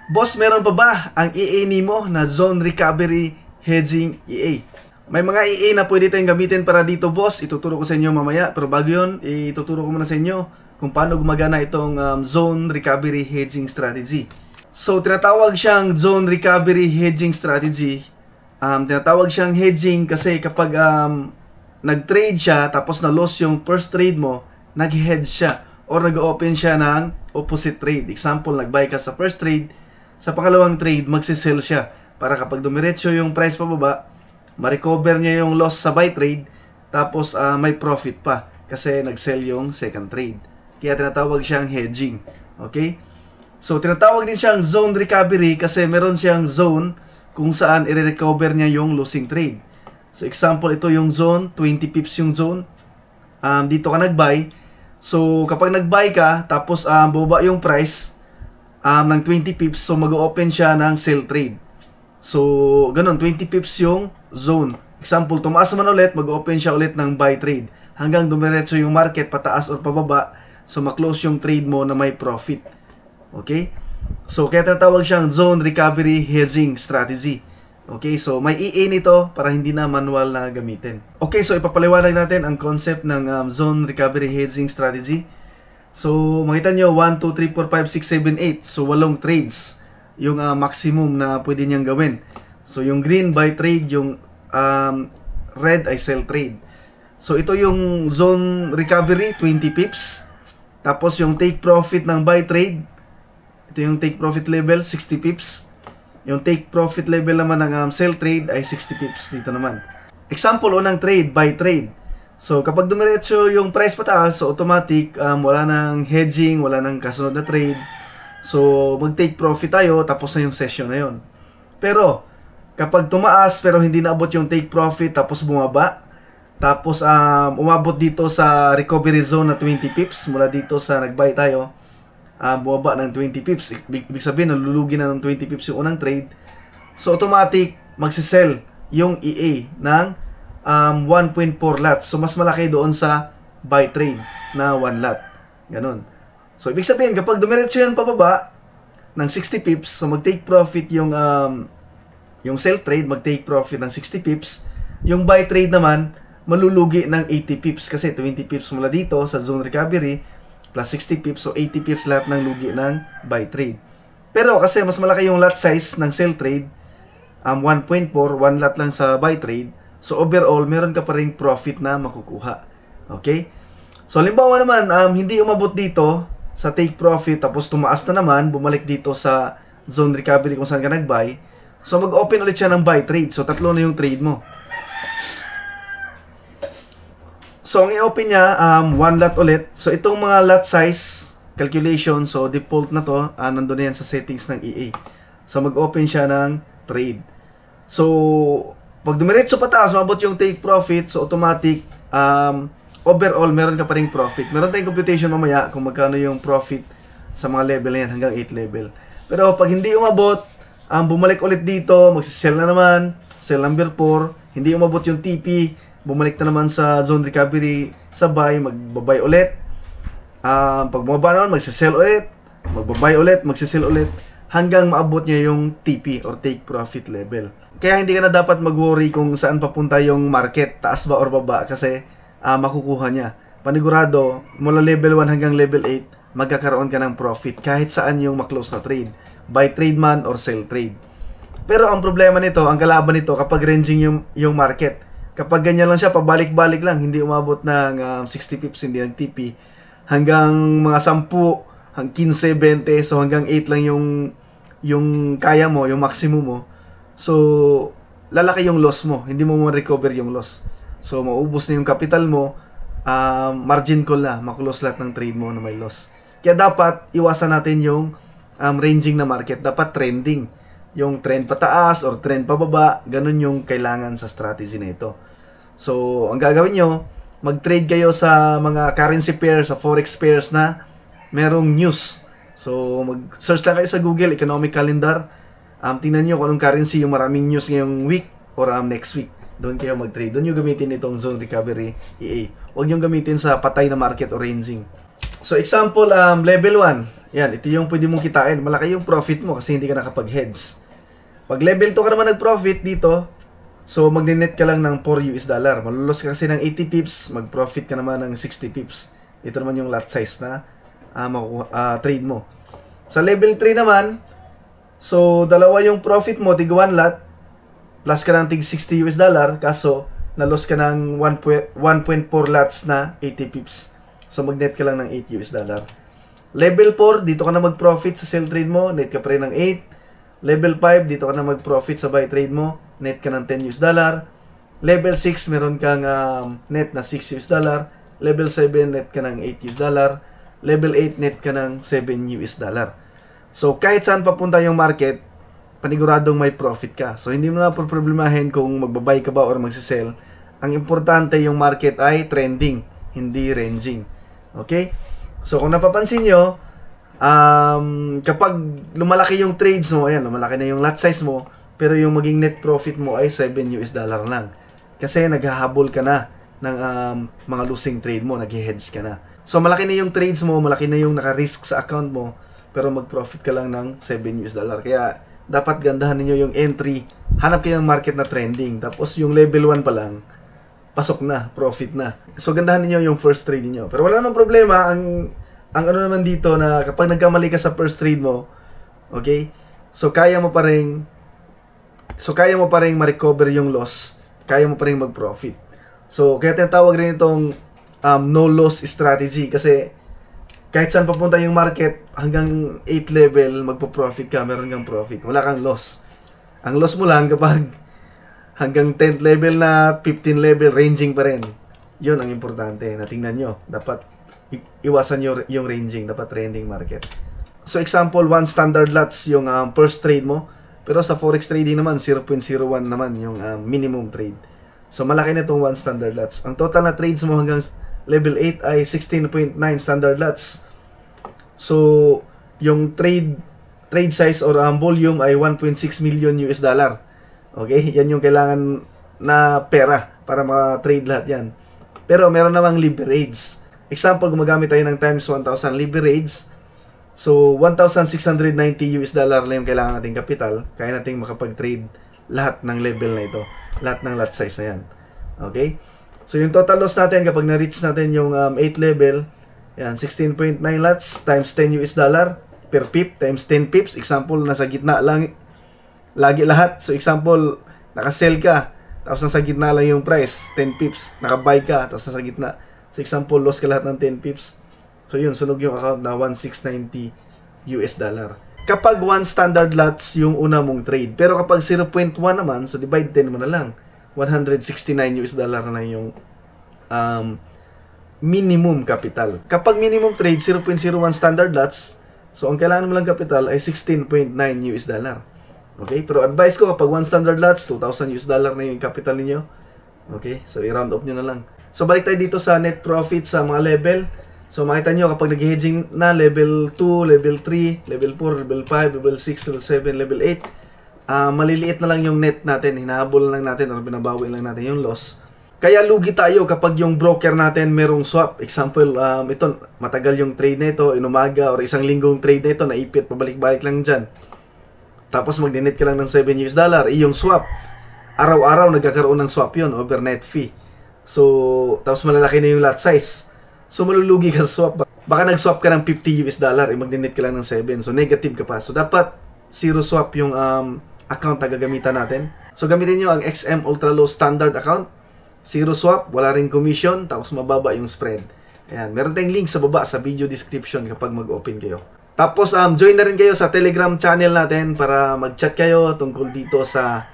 Boss, meron pa ba ang EA nimo na Zone Recovery Hedging EA? May mga EA na pwede tayong gamitin para dito, boss. Ituturo ko sa inyo mamaya. Pero bago yun, ituturo ko muna sa inyo kung paano gumagana itong Zone Recovery Hedging Strategy. So, tinatawag siyang Zone Recovery Hedging Strategy. Tinatawag siyang hedging kasi kapag nag-trade siya tapos na-loss yung first trade mo, nag-hedge siya or nag-open siya ng opposite trade. Example, nag-buy ka sa first trade, sa pangalawang trade, magsisell siya para kapag dumiretso yung price pababa, ma-recover niya yung loss sa buy trade, tapos may profit pa kasi nag-sell yung second trade. Kaya tinatawag siyang hedging. Okay? So, tinatawag din siyang zone recovery kasi meron siyang zone kung saan i-recover niya yung losing trade. So, example, ito yung zone, 20 pips yung zone. Dito ka nag-buy. So, kapag nag-buy ka, tapos bumaba yung price ng 20 pips, so mag-open siya ng sell trade. So, ganun, 20 pips yung zone. Example, tumaas naman ulit, mag-open siya ulit ng buy trade. Hanggang dumiretso yung market, pataas or pababa, so ma-close yung trade mo na may profit. Okay? So, kaya tatawag siyang Zone Recovery Hedging Strategy. Okay, so may EA nito para hindi na manual na gamitin. Okay, so ipapaliwanag natin ang concept ng Zone Recovery Hedging Strategy. So, makita nyo, 1, 2, 3, 4, 5, 6, 7, 8. So, 8 trades yung maximum na pwede niyang gawin. So, yung green, buy trade. Yung red ay sell trade. So, ito yung zone recovery, 20 pips. Tapos, yung take profit ng buy trade. Ito yung take profit level, 60 pips. Yung take profit level naman ng sell trade ay 60 pips dito naman. Example, unang trade, buy trade. So, kapag dumiretso yung price pataas, so automatic, wala nang hedging, wala nang kasunod na trade. So, mag-take profit tayo, tapos na yung session na yun. Pero, kapag tumaas, pero hindi naabot yung take profit, tapos bumaba, tapos umabot dito sa recovery zone na 20 pips, mula dito sa nag-buy tayo, bumaba ng 20 pips. Ibig sabihin, nalulugi na ng 20 pips yung unang trade. So, automatic, magsisell yung EA ng 1.4 lots. So, mas malaki doon sa buy trade na 1 lot. Ganon. So, ibig sabihin, kapag dumiretso yan pababa ng 60 pips, so mag-take profit yung sell trade, mag-take profit ng 60 pips. Yung buy trade naman, malulugi ng 80 pips kasi 20 pips mula dito sa zone recovery plus 60 pips. So, 80 pips lahat ng lugi ng buy trade. Pero kasi mas malaki yung lot size ng sell trade, 1.4, 1 lot lang sa buy trade. So, overall, meron ka pa ring profit na makukuha. Okay? So, halimbawa naman, hindi umabot dito sa take profit, tapos tumaas na naman, bumalik dito sa zone recovery kung saan ka nag-buy. So, mag-open ulit siya ng buy trade. So, tatlo na yung trade mo. So, ang i-open niya, 1 lot ulit. So, itong mga lot size calculation, so, default na to, nandun na yan sa settings ng EA. So, mag-open siya ng trade. So, pag dumiretso pataas, mabot yung take profit, so automatic, overall, meron ka pa ring profit. Meron tayong computation mamaya kung magkano yung profit sa mga level na yan, hanggang 8 level. Pero pag hindi umabot, bumalik ulit dito, magsisell na naman, sell number 4, hindi umabot yung TP, bumalik na naman sa zone recovery sa buy, magbabay ulit. Pag bumaba naman, magsisell ulit, magbabay ulit, magsisell ulit, hanggang maabot niya yung TP or take profit level. Kaya hindi ka na dapat mag-worry kung saan papunta yung market, taas ba or baba, kasi makukuha niya. Panigurado, mula level 1 hanggang level 8, magkakaroon ka ng profit kahit saan yung maklose na trade. Buy trade man or sell trade. Pero ang problema nito, ang kalaban nito, kapag ranging yung market. Kapag ganyan lang siya, pabalik-balik lang, hindi umabot ng 60 pips, hindi nag-TP, hanggang mga 10, hanggang 15, 20, so hanggang 8 lang yung kaya mo, yung maximum mo. So, lalaki yung loss mo. Hindi mo ma-recover yung loss. So, maubos na yung capital mo. Margin call na. Maklose lahat ng trade mo na may loss. Kaya dapat, iwasan natin yung ranging na market. Dapat trending. Yung trend pataas or trend pababa. Ganun yung kailangan sa strategy na ito. So, ang gagawin nyo, mag-trade kayo sa mga currency pairs, sa forex pairs na merong news. So, mag-search lang kayo sa Google, economic calendar. Tingnan nyo kung anong currency yung maraming news ngayong week or next week. Doon kayo mag-trade. Doon nyo gamitin itong zone recovery EA. Huwag nyo gamitin sa patay na market or ranging. So example, level 1. Yan, ito yung pwede mong kitain. Malaki yung profit mo kasi hindi ka nakapag-hedge. Pag level 2 ka naman nag-profit dito, so magne-net ka lang ng 4 US dollar. Malulos ka kasi ng 80 pips, mag-profit ka naman ng 60 pips. Ito naman yung lot size na trade mo. Sa level 3 naman, so dalawa yung profit mo, tig 1 lot, plus ka ng tig 60 US dollar, kaso nalos ka ng 1.4 lots na 80 pips. So mag-net ka lang ng 8 US dollar. Level 4, dito ka na mag-profit sa sell trade mo, net ka pa rin ng 8. Level 5, dito ka na mag-profit sa buy trade mo, net ka ng 10 US dollar. Level 6, meron kang net na 6 US dollar. Level 7, net ka ng 8 US dollar. Level 8, net ka ng 7 US dollar. So kahit saan papunta yung market, paniguradong may profit ka. So hindi mo na problemahin kung magbabay ka ba or magsisell. Ang importante yung market ay trending, hindi ranging. Okay? So kung napapansin nyo, kapag lumalaki yung trades mo, ayan, lumalaki na yung lot size mo, pero yung maging net profit mo ay 7 US dollar lang. Kasi naghahabol ka na ng mga losing trade mo, nag-hedge ka na. So malaki na yung trades mo, malaki na yung naka-risk sa account mo, pero mag-profit ka lang ng 7 US dollar. Kaya dapat gandahan ninyo yung entry. Hanap kayo ng market na trending. Tapos yung level 1 pa lang, pasok na, profit na. So gandahan niyo yung first trade niyo. Pero wala namang problema, ang ano naman dito na kapag nagkamali ka sa first trade mo, okay? So kaya mo pa ring ma-recover yung loss, kaya mo pa ring mag-profit. So kaya tinatawag rin itong no loss strategy kasi kahit saan papunta yung market, hanggang 8 level magpo-profit ka, meron kang profit. Wala kang loss. Ang loss mo lang kapag hanggang 10th level na 15 level, ranging pa rin. Yun ang importante na tingnan nyo. Dapat iwasan nyo yung ranging. Dapat trending market. So example, 1 standard lots yung first trade mo. Pero sa forex trading naman, 0.01 naman yung minimum trade. So malaki na itong 1 standard lots. Ang total na trades mo hanggang level 8 ay 16.9 standard lots. So yung trade size or volume ay 1.6 million US dollar. Okay? Yan yung kailangan na pera para ma-trade lahat yan. Pero meron namang leverage. Example, gumagamit tayo ng times 1,000 leverage. So, 1,690 US dollar lang yung kailangan nating kapital. Kaya nating makapag-trade lahat ng level na ito. Lahat ng lot size na yan. Okay? So, yung total loss natin kapag na-reach natin yung 8 level, yan, 16.9 lots times 10 US dollar per pip times 10 pips. Example, nasa gitna lang lagi lahat. So example, naka-sell ka, tapos nasa gitna lang yung price, 10 pips. Naka-buy ka, tapos nasa gitna. So example, loss ka lahat ng 10 pips. So yun, sunog yung account na 1,690 US dollar. Kapag 1 standard lots yung una mong trade. Pero kapag 0.1 naman, so divide 10 mo na lang. 169 US dollar na yung minimum capital. Kapag minimum trade, 0.01 standard lots, so ang kailangan mo lang capital ay 16.9 US dollar. Okay? Pero advice ko, kapag 1 standard lots, 2,000 US dollar na yung capital niyo. Okay? So, i-round off nyo na lang. So, balik tayo dito sa net profit sa mga level. So, makita nyo, kapag nag-hedging na, level 2, level 3, level 4, level 5, level 6, level 7, level 8, maliliit na lang yung net natin. Hinahabol lang natin or binabawi lang natin yung loss. Kaya lugi tayo kapag yung broker natin merong swap. Example, ito, matagal yung trade na ito, inumaga or isang linggong trade na ito, naipit, pabalik-balik lang dyan. Tapos mag-net ka lang ng 7 US dollar. Yung swap, araw-araw nagkakaroon ng swap yun, overnight fee. So, tapos malalaki na yung lot size. So, malulugi ka sa swap. Baka nag-swap ka ng 50 US dollar, mag-net ka lang ng 7. So, negative ka pa. So, dapat zero swap yung account na gagamitan natin. So, gamitin nyo ang XM Ultra Low Standard account. Zero swap, wala ring commission, tapos mababa yung spread. Ayan, meron tayong link sa baba sa video description kapag mag-open kayo. Tapos, join na rin kayo sa Telegram channel natin para mag-chat kayo tungkol dito sa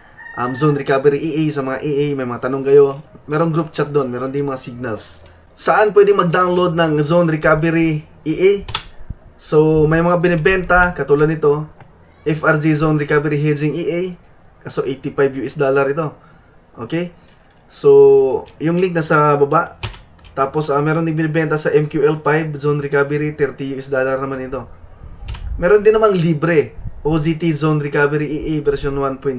Zone Recovery EA, sa mga EA, may mga tanong kayo. Merong group chat doon, meron din mga signals. Saan pwede mag-download ng Zone Recovery EA? So, may mga binibenta, katulad nito, FRZ Zone Recovery Hedging EA, kaso 85 US dollar ito. Okay? So, yung link nasa baba. Tapos, meron din binibenta sa MQL5 Zone Recovery, 30 US dollar naman ito. Meron din namang libre, OZT Zone Recovery EA version 1.0.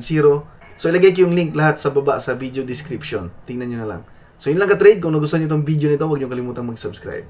So, ilagay ko yung link lahat sa baba sa video description. Tingnan nyo na lang. So, yun lang ka-trade. Kung nagustuhan nyo itong video nito, huwag nyo kalimutang mag-subscribe.